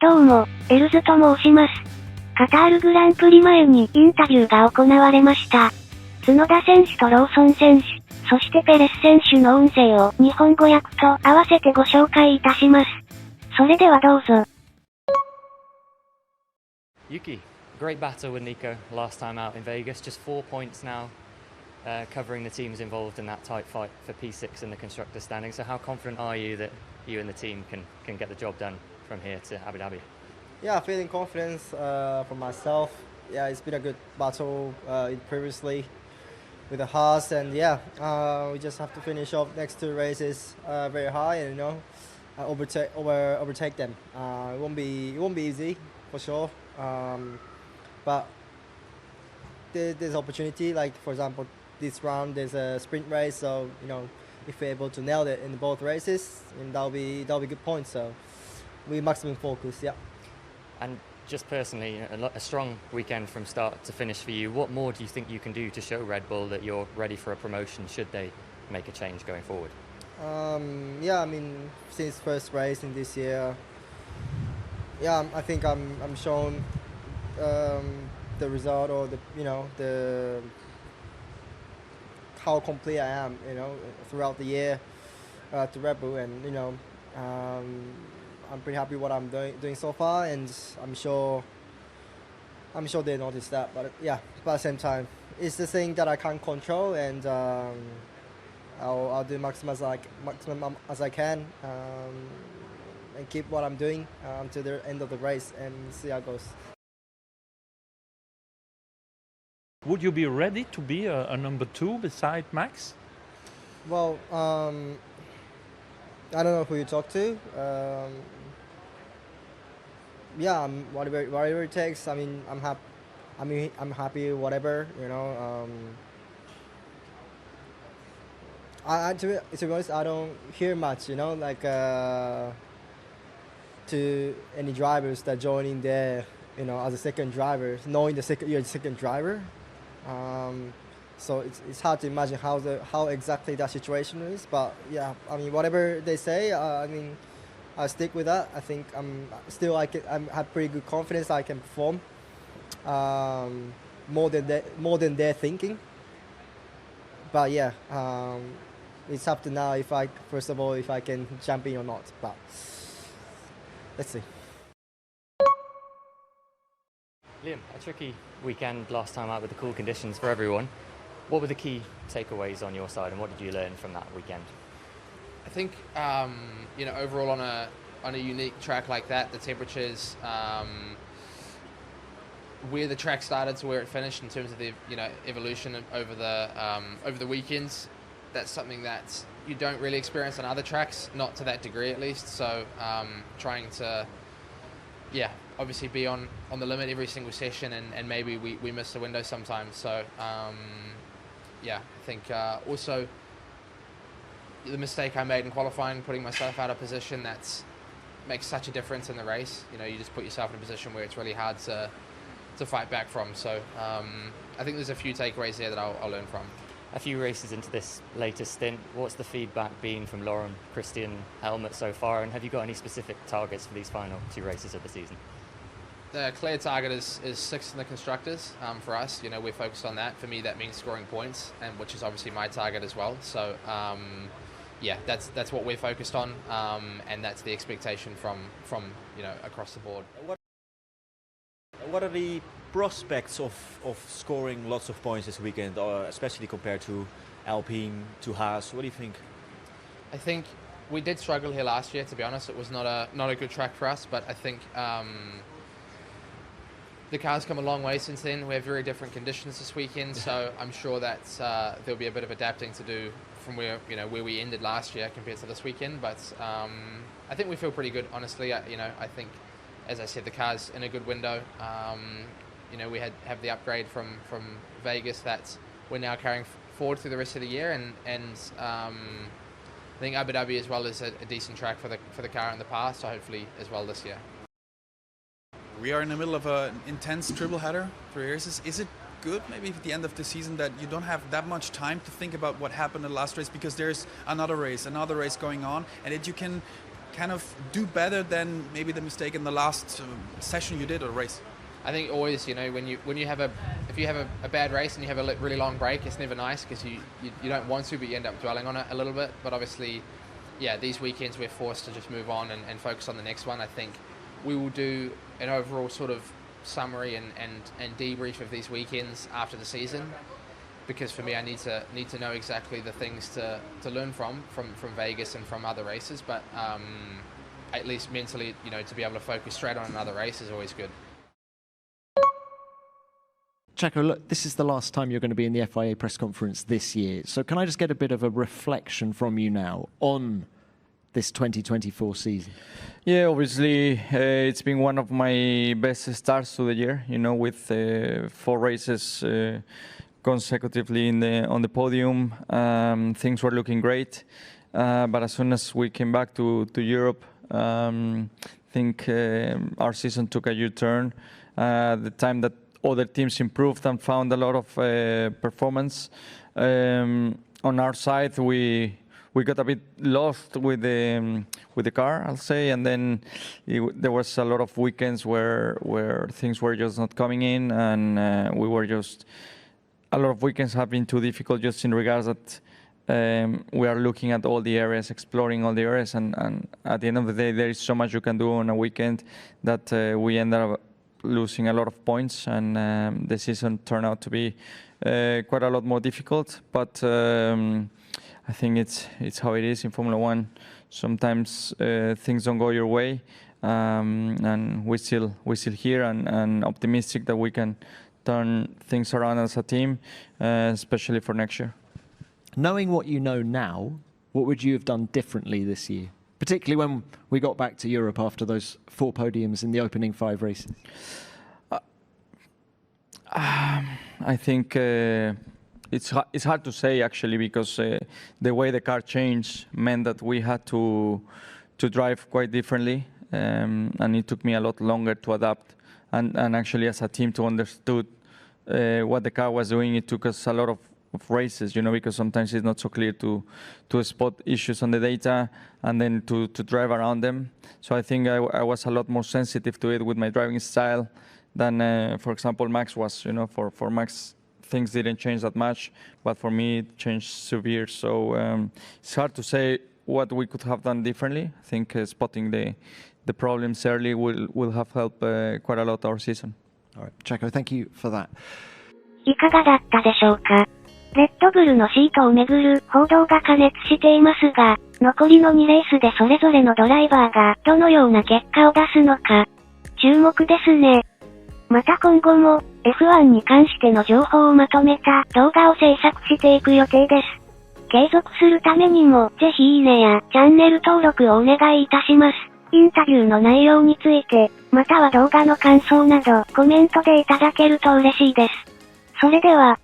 どうも、エルズと申します。カタールグランプリ前にインタビューが行われました。角田選手とローソン選手、そしてペレス選手の音声を日本語訳と合わせてご紹介いたします。それではどうぞ。Yuki, great battle with Nico last time out in Vegas. Just 4 points now, covering the teams involved in that tight fight for P6 in the Constructor standing. So how confident are you that you and the team can get the job done from here to Abu Dhabi? Yeah, feeling confidence for myself. Yeah, it's been a good battle previously with the Haas, and we just have to finish off next two races very high and overtake them. It won't be easy for sure, but there's opportunity. Like for example, this round there's a sprint race, so if we're able to nail it in both races, and that'll be good points. So we maximum focus, yeah. And just personally, a strong weekend from start to finish for you. What more do you think you can do to show Red Bull that you're ready for a promotion should they make a change going forward? Since first race in this year, I think I'm shown the result or the how complete I am, throughout the year to Red Bull, and I'm pretty happy with what I'm doing so far, and I'm sure they notice that. But at the same time, it's the thing that I can't control, and I'll do maximum as I can, and keep what I'm doing until the end of the race and see how it goes. Would you be ready to be a number two beside Max? Well, I don't know who you talk to. Whatever it takes. I'm happy. Whatever, to be honest, I don't hear much. To any drivers that join in there, as a second driver, knowing you're the second driver. So it's hard to imagine how exactly that situation is, but whatever they say, I stick with that. I think I have pretty good confidence I can perform more than they're thinking. But it's up to now if I can jump in or not. But let's see. Liam, a tricky weekend last time out with the cool conditions for everyone. What were the key takeaways on your side, and what did you learn from that weekend? I think overall on a unique track like that, the temperatures, where the track started to where it finished in terms of the evolution over the weekends, that's something that you don't really experience on other tracks, not to that degree at least. So trying to obviously be on the limit every single session, and maybe we miss the window sometimes. So I think also the mistake I made in qualifying, putting myself out of position, that makes such a difference in the race. You just put yourself in a position where it's really hard to fight back from. So I think there's a few takeaways there that I'll learn from. A few races into this latest stint, what's the feedback been from Lauren, Christian, Helmut so far, and have you got any specific targets for these final two races of the season? The clear target is sixth in the Constructors for us. We're focused on that. For me, that means scoring points, and which is obviously my target as well. So that's what we're focused on, and that's the expectation from across the board. What are the prospects of scoring lots of points this weekend, especially compared to Alpine, to Haas? What do you think? I think we did struggle here last year. To be honest, it was not a good track for us. But I think the car's come a long way since then. We have very different conditions this weekend, so I'm sure that there'll be a bit of adapting to do from where we ended last year compared to this weekend. But I think we feel pretty good, honestly. I think, as I said, the car's in a good window. We have the upgrade from Vegas that we're now carrying forward through the rest of the year, and I think Abu Dhabi as well is a decent track for the car in the past, so hopefully as well this year. We are in the middle of an intense triple header, 3 races. Is it good maybe at the end of the season that you don't have that much time to think about what happened in the last race because there's another race going on, and that you can kind of do better than maybe the mistake in the last session you did or race? I think always, you know, if you have a bad race and you have a really long break, it's never nice because you don't want to, but you end up dwelling on it a little bit. But obviously, yeah, these weekends we're forced to just move on and focus on the next one. I think we will do an overall sort of summary and debrief of these weekends after the season, because for me I need to know exactly the things to learn from Vegas and from other races. But at least mentally, you know, to be able to focus straight on another race is always good. Checo, look, this is the last time you're going to be in the FIA press conference this year. So can I just get a bit of a reflection from you now on this 2024 season? Yeah, obviously it's been one of my best starts to the year, you know, with 4 races consecutively on the podium. Things were looking great, but as soon as we came back to Europe, I think our season took a U-turn. The time that other teams improved and found a lot of performance. On our side, we got a bit lost with the car, I'll say, and then there was a lot of weekends where things were just not coming in, and a lot of weekends have been too difficult just in regards that we are looking at all the areas, exploring all the areas, and at the end of the day, there is so much you can do on a weekend that we end up losing a lot of points, and the season turned out to be quite a lot more difficult. But I think it's how it is in Formula One. Sometimes things don't go your way, and we're still here and optimistic that we can turn things around as a team, especially for next year. Knowing what you know now, what would you have done differently this year? Particularly when we got back to Europe after those 4 podiums in the opening 5 races. I think it's hard to say actually, because the way the car changed meant that we had to drive quite differently, and it took me a lot longer to adapt. And actually, as a team, to understood what the car was doing, it took us a lot of races, you know, because sometimes it's not so clear to spot issues on the data and then to drive around them. So I think I was a lot more sensitive to it with my driving style than, for example, Max was. You know, for Max, things didn't change that much, but for me, it changed severe. So it's hard to say what we could have done differently. I think spotting the problems early will have helped quite a lot our season. All right, Checo, thank you for that. いかがだったでしょうか。レッドブルのシートをめぐる報道が過熱していますが、残りの2レースでそれぞれのドライバーがどのような結果を出すのか、注目ですね。また今後も F1 に関しての情報をまとめた動画を制作していく予定です。継続するためにもぜひいいねやチャンネル登録をお願いいたします。インタビューの内容について、または動画の感想などコメントでいただけると嬉しいです。それでは。